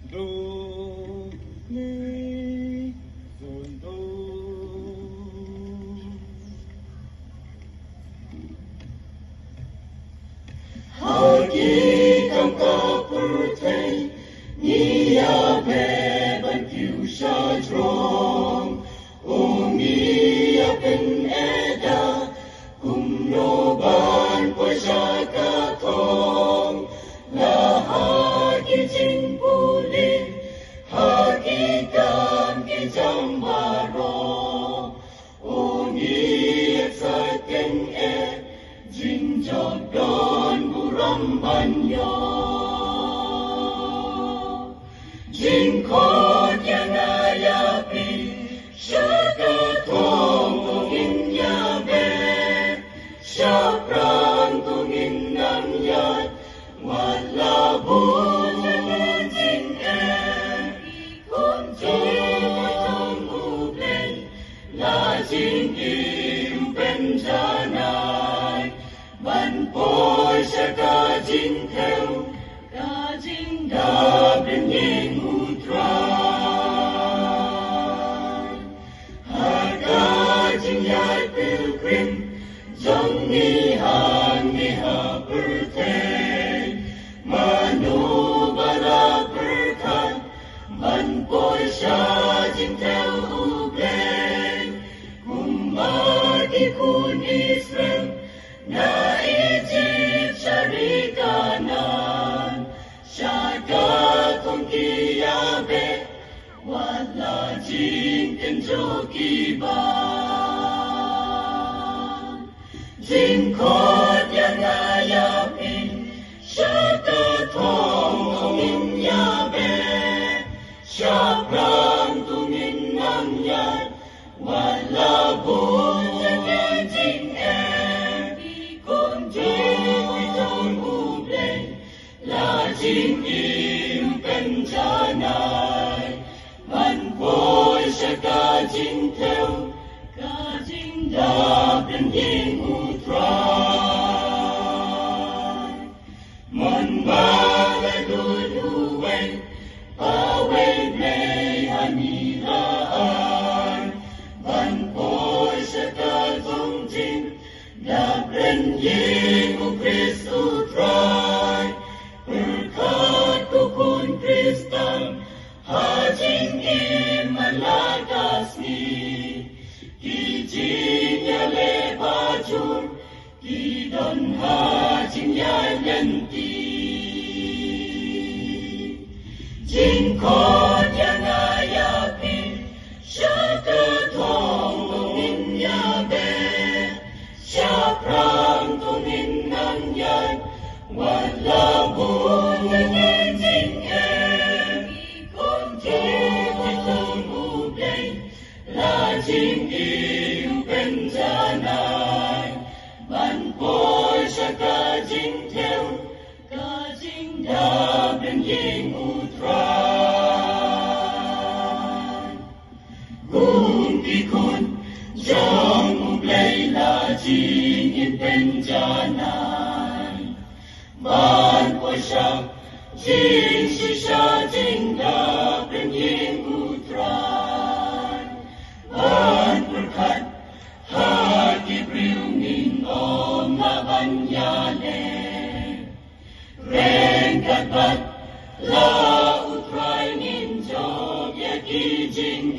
Do, mi, sol, do. Hagi kam kapurte, nia beban kiu sha trong, o nia ben eda, kum no ban po sha ka thong, la hagi jing pulin, hagi kam ki jam baro, o nia sa ken e, jing jog don buram banyo. Jing kot yang ayapi, syaka tong tungin yabe, syaprang tungin nam yat, walabun jing kun jong ublen, la jing im penjanai, ban poi syaka jing theo, ka jing da ben ying pilgrim, jong ni ha berteng, manu bara berkat, man poi sha jing theo ublen, kumadi kun Israel, na Egypt syari kanan, syaka kong kiyabe, wala jing kenjo kiban. Jing kot yang ayapin, syaka tong tungin yabe, syaprang tungin nam yat, wala bunyan jing kun jong ublen, la jing im penjanai, man poi syaka jing theo, ka jing da ben ying utrai. Man baladun uwen, pawen may haniraan, man poi syaka tong jing, da ben ying Christ utrai. Berkat kukun Kristan, hajing imalakas ni, kijing ya lebajur, kidon hajing ya yanti. Jing kot yang ayapin, syaka tong tungin yabe, syaprang tungin nam yat, wala bunyan jing kun jong ublen, la jing im penjanai, man poi syaka jing theo, ka jing da ben ying utrai. Kun pikun jong ublay, la jing im penjanai, man poi syak jing shisha jing da ben ying utrai. Man berkat hati priungin om laban yane, rengkat bat la utrai nin jog ya ki jing